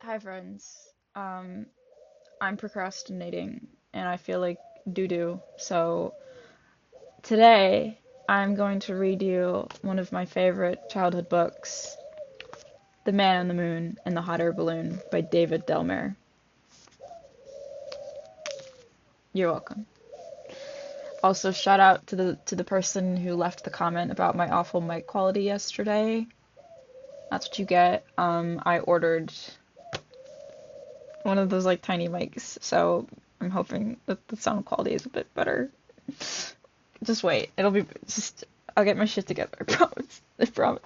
Hi friends. I'm procrastinating and I feel like doo-doo. So today I'm going to read you one of my favorite childhood books, The Man on the Moon and the Hot Air Balloon by David Delmare. You're welcome. Also, shout out to the person who left the comment about my awful mic quality yesterday. That's what you get. I ordered one of those like tiny mics, so I'm hoping that the sound quality is a bit better. Just wait. I'll get my shit together. I promise. I promise.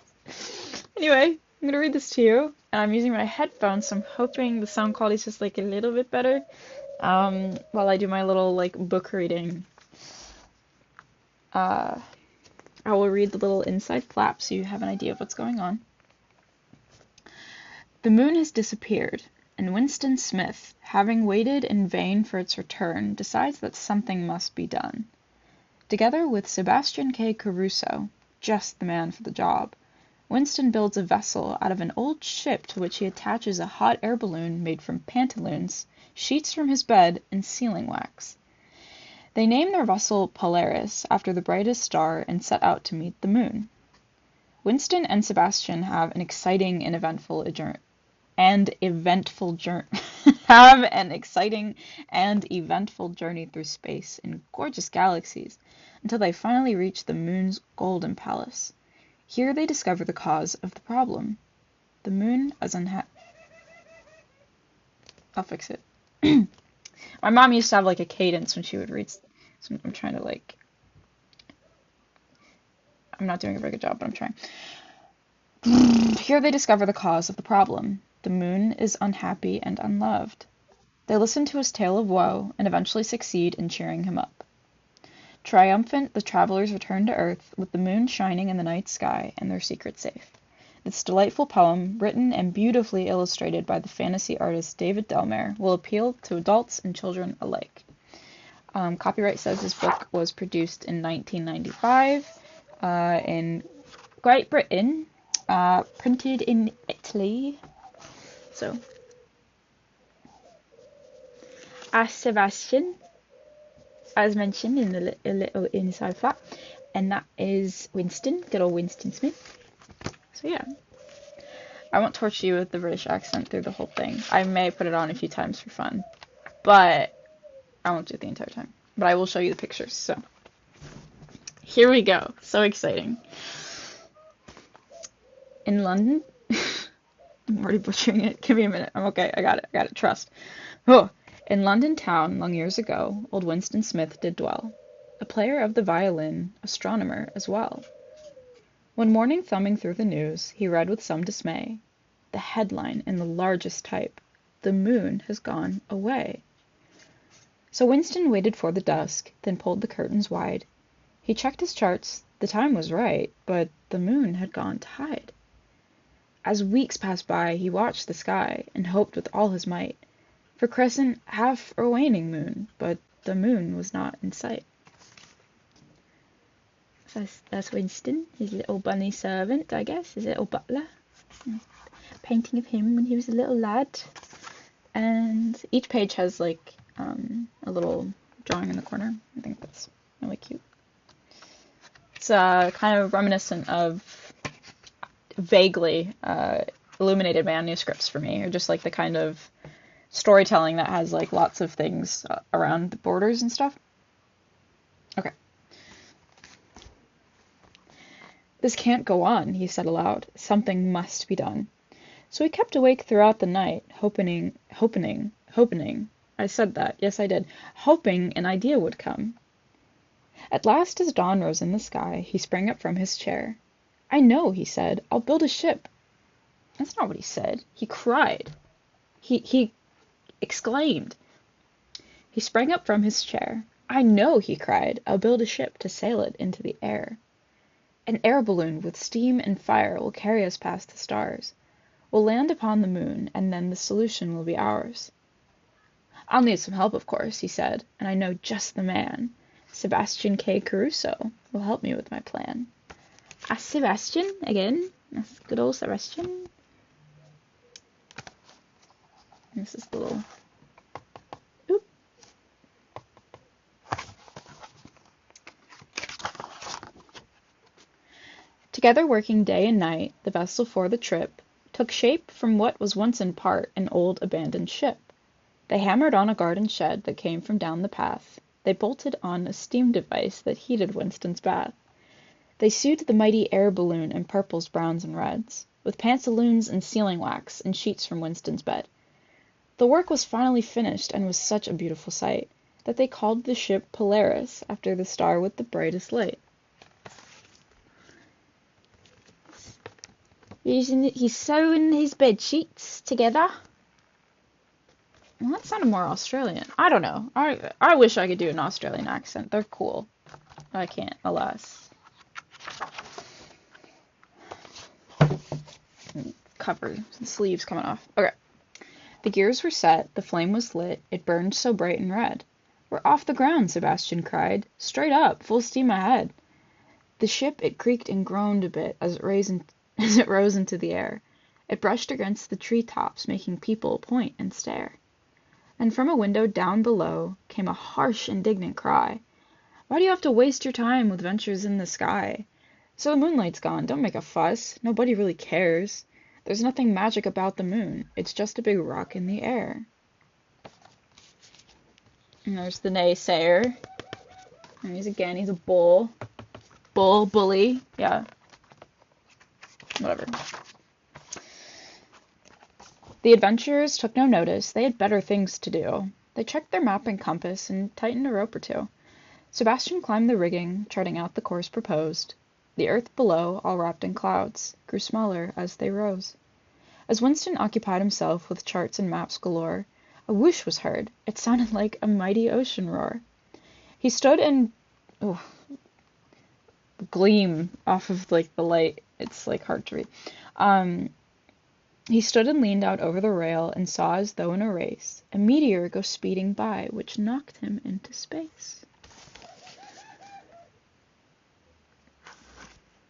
Anyway, I'm gonna read this to you, and I'm using my headphones, so I'm hoping the sound quality is just like a little bit better. While I do my little like book reading. Uh, I will read the little inside flap so you have an idea of what's going on. The moon has disappeared, and Winston Smith, having waited in vain for its return, decides that something must be done. Together with Sebastian K. Caruso, just the man for the job, Winston builds a vessel out of an old ship to which he attaches a hot air balloon made from pantaloons, sheets from his bed, and sealing wax. They name their vessel Polaris after the brightest star and set out to meet the moon. Winston and Sebastian have an exciting and eventful journey. Have an exciting and eventful journey through space in gorgeous galaxies until they finally reach the moon's golden palace. Here they discover the cause of the problem. The moon is I'll fix it. My mom used to have like a cadence when she would read. So I'm trying to like. I'm not doing a very good job, but I'm trying. Here they discover the cause of the problem. The moon is unhappy and unloved. They listen to his tale of woe and eventually succeed in cheering him up. Triumphant, the travelers return to Earth with the moon shining in the night sky and their secret safe. This delightful poem, written and beautifully illustrated by the fantasy artist David Delmare, will appeal to adults and children alike. Copyright says this book was produced in 1995 in Great Britain, printed in Italy. So, Sebastian, as mentioned in the little inside flap, and that is Winston, good old Winston Smith. So yeah, I won't torture you with the British accent through the whole thing. I may put it on a few times for fun, but I won't do it the entire time. But I will show you the pictures, so here we go. So exciting. In London, I'm already butchering it. Give me a minute. I'm okay. I got it. Trust. Oh. In London town, long years ago, old Winston Smith did dwell, a player of the violin, astronomer as well. One morning thumbing through the news, he read with some dismay, the headline in the largest type, "The moon has gone away." So Winston waited for the dusk, then pulled the curtains wide. He checked his charts, the time was right, but the moon had gone to hide. As weeks passed by, he watched the sky, and hoped with all his might for crescent, half or waning moon, but the moon was not in sight. So that's Winston, his little bunny servant, I guess, his little butler. Painting of him when he was a little lad. And each page has like a little drawing in the corner. I think that's really cute. It's kind of reminiscent of vaguely illuminated manuscripts for me, or just like the kind of storytelling that has like lots of things around the borders and stuff. Okay. This can't go on, he said aloud. Something must be done. So he kept awake throughout the night, hoping. I said that. Yes, I did. Hoping an idea would come. At last, as dawn rose in the sky, he sprang up from his chair. I know, he said. I'll build a ship. That's not what he said. He cried. He exclaimed. He sprang up from his chair. I know, he cried. I'll build a ship to sail it into the air. An air balloon with steam and fire will carry us past the stars. We'll land upon the moon, and then the solution will be ours. I'll need some help, of course, he said, and I know just the man. Sebastian K. Caruso will help me with my plan. Sebastian, again. That's good old Sebastian. This is the little... Oop. Together working day and night, the vessel for the trip took shape from what was once in part an old abandoned ship. They hammered on a garden shed that came from down the path. They bolted on a steam device that heated Winston's bath. They sewed the mighty air balloon in purples, browns, and reds, with pantaloons and sealing wax and sheets from Winston's bed. The work was finally finished and was such a beautiful sight that they called the ship Polaris after the star with the brightest light. He's sewing his bed sheets together. Well, that sounded more Australian. I don't know. I wish I could do an Australian accent. They're cool. I can't, alas. Cover, sleeves coming off. Okay. The gears were set, the flame was lit, it burned so bright and red. We're off the ground, Sebastian cried. Straight up, full steam ahead. The ship, it creaked and groaned a bit as it rose into the air. It brushed against the tree-tops, making people point and stare. And from a window down below came a harsh, indignant cry. Why do you have to waste your time with ventures in the sky? So the moonlight's gone, don't make a fuss. Nobody really cares. There's nothing magic about the moon. It's just a big rock in the air. And there's the naysayer. And he's a bull. Bully. Yeah. Whatever. The adventurers took no notice. They had better things to do. They checked their map and compass and tightened a rope or two. Sebastian climbed the rigging, charting out the course proposed. The earth below, all wrapped in clouds, grew smaller as they rose. As Winston occupied himself with charts and maps galore, a whoosh was heard. It sounded like a mighty ocean roar. He stood and... gleam off of, the light. It's, hard to read. He stood and leaned out over the rail and saw, as though in a race, a meteor go speeding by, which knocked him into space.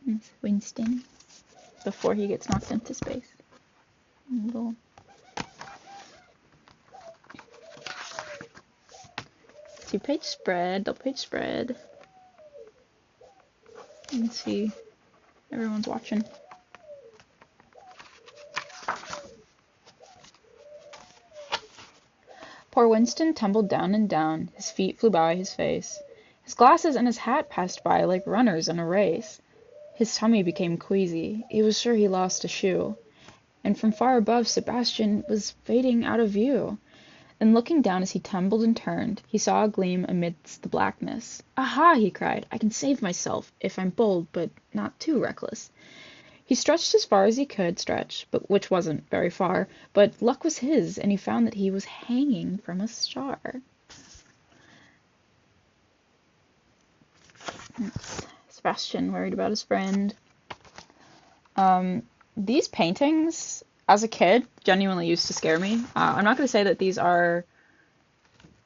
It's Winston before he gets knocked into space. Little two-page spread, double-page spread. Let's see. Everyone's watching. Poor Winston tumbled down and down. His feet flew by his face. His glasses and his hat passed by like runners in a race. His tummy became queasy. He was sure he lost a shoe. And from far above, Sebastian was fading out of view. And looking down as he tumbled and turned, he saw a gleam amidst the blackness. "Aha!" he cried. "I can save myself, if I'm bold, but not too reckless." He stretched as far as he could stretch, but which wasn't very far, but luck was his, and he found that he was hanging from a star. Sebastian worried about his friend. These paintings, as a kid, genuinely used to scare me. I'm not going to say that these are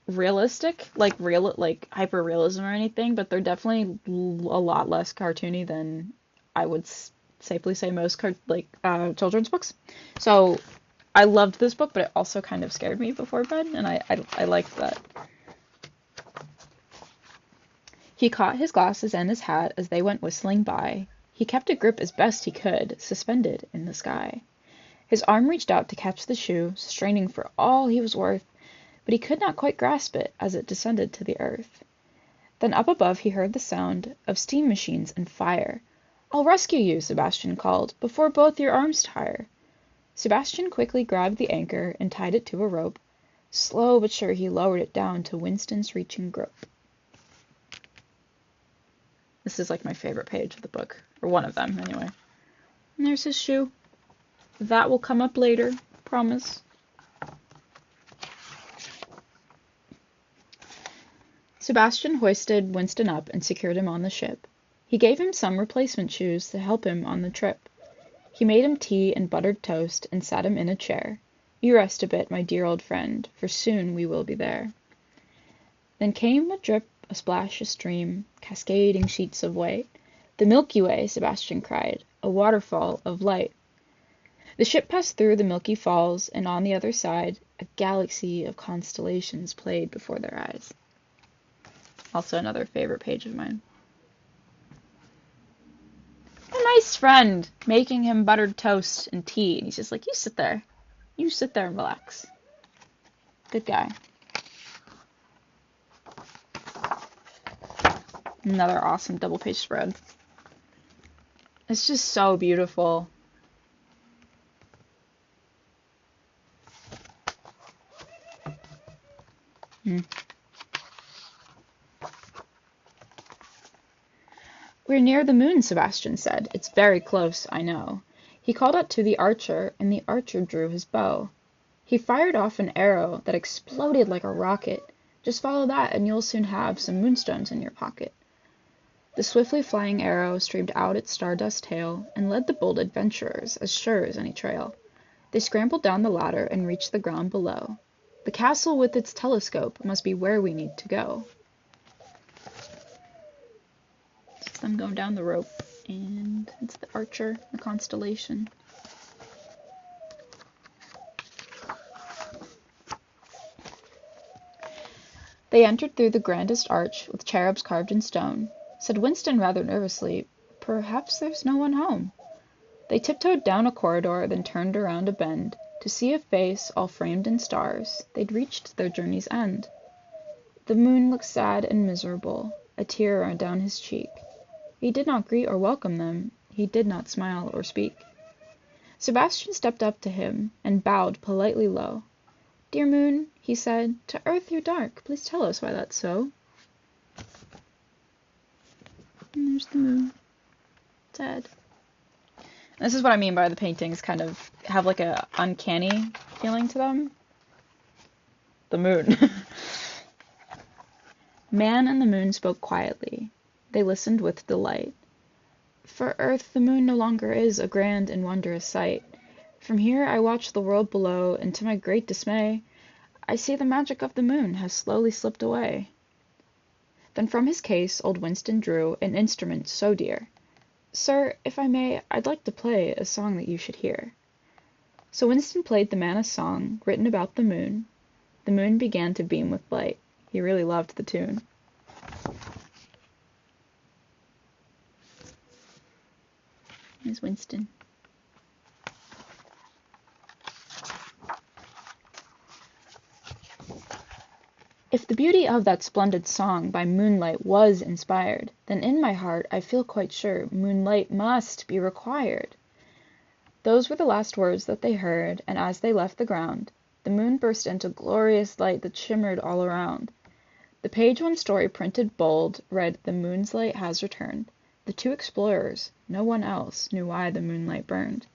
realistic, like hyper-realism or anything, but they're definitely a lot less cartoony than I would safely say most children's books. So I loved this book, but it also kind of scared me before bed, and I liked that. He caught his glasses and his hat as they went whistling by. He kept a grip as best he could, suspended in the sky. His arm reached out to catch the shoe, straining for all he was worth, but he could not quite grasp it as it descended to the earth. Then up above he heard the sound of steam machines and fire. "I'll rescue you," Sebastian called, "before both your arms tire." Sebastian quickly grabbed the anchor and tied it to a rope. Slow but sure he lowered it down to Winston's reaching grope. This is my favorite page of the book, or one of them anyway. And there's his shoe. That will come up later, promise. Sebastian hoisted Winston up and secured him on the ship. He gave him some replacement shoes to help him on the trip. He made him tea and buttered toast and sat him in a chair. "You rest a bit, my dear old friend, for soon we will be there." Then came a drip, a splash, a stream, cascading sheets of white. "The Milky Way," Sebastian cried, "a waterfall of light." The ship passed through the Milky Falls, and on the other side, a galaxy of constellations played before their eyes. Also another favorite page of mine. A nice friend, making him buttered toast and tea, and he's just like, you sit there and relax. Good guy. Another awesome double page spread. It's just so beautiful. We're near the moon, Sebastian said. It's very close, I know. He called out to the archer, and the archer drew his bow. He fired off an arrow that exploded like a rocket. Just follow that, and you'll soon have some moonstones in your pocket. The swiftly flying arrow streamed out its stardust tail and led the bold adventurers as sure as any trail. They scrambled down the ladder and reached the ground below. The castle with its telescope must be where we need to go. It's them going down the rope, and it's the archer, the constellation. They entered through the grandest arch with cherubs carved in stone. Said Winston rather nervously, "Perhaps there's no one home." They tiptoed down a corridor, then turned around a bend, to see a face all framed in stars. They'd reached their journey's end. The moon looked sad and miserable, a tear ran down his cheek. He did not greet or welcome them, he did not smile or speak. Sebastian stepped up to him, and bowed politely low. "Dear moon," he said, "to earth you're dark, please tell us why that's so." And there's the moon. Dead. This is what I mean by the paintings kind of have like a uncanny feeling to them. The moon. Man and the moon spoke quietly. They listened with delight. For earth the moon no longer is a grand and wondrous sight. From here I watch the world below, and to my great dismay, I see the magic of the moon has slowly slipped away. Then from his case old Winston drew an instrument so dear. "Sir, if I may, I'd like to play a song that you should hear." So Winston played the man a song written about the moon. The moon began to beam with light. He really loved the tune. Here's Winston. If the beauty of that splendid song by moonlight was inspired, then in my heart I feel quite sure moonlight must be required. Those were the last words that they heard, and as they left the ground, the moon burst into glorious light that shimmered all around. The page one story printed bold read, "The moon's light has returned." The two explorers, no one else, knew why the moonlight burned.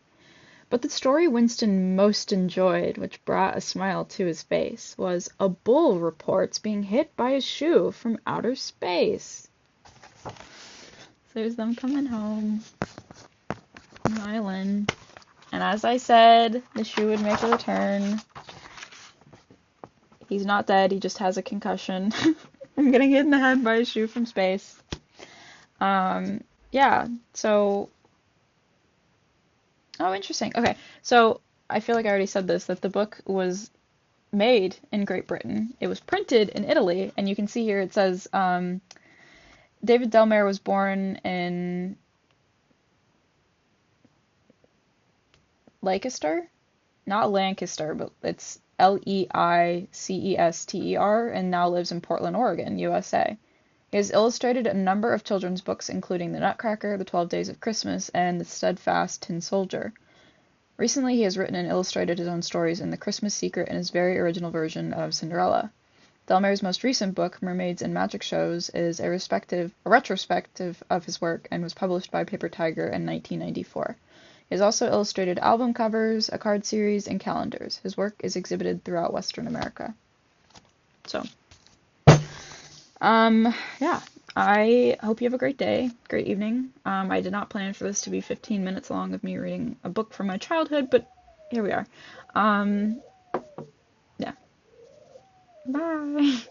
But the story Winston most enjoyed, which brought a smile to his face, was "A bull reports being hit by a shoe from outer space." So there's them coming home on the island. And as I said, the shoe would make a return. He's not dead, he just has a concussion. I'm getting hit in the head by a shoe from space. Yeah, so... Oh, interesting. Okay, so I feel like I already said this, that the book was made in Great Britain. It was printed in Italy, and you can see here it says David Delmare was born in Leicester? Not Lancaster, but it's Leicester, and now lives in Portland, Oregon, USA. He has illustrated a number of children's books, including The Nutcracker, The 12 Days of Christmas, and The Steadfast Tin Soldier. Recently, he has written and illustrated his own stories in The Christmas Secret and his very original version of Cinderella. Delmare's most recent book, Mermaids and Magic Shows, is a retrospective of his work and was published by Paper Tiger in 1994. He has also illustrated album covers, a card series, and calendars. His work is exhibited throughout Western America. So... yeah, I hope you have a great day, great evening. I did not plan for this to be 15 minutes long of me reading a book from my childhood, but here we are. Yeah. Bye.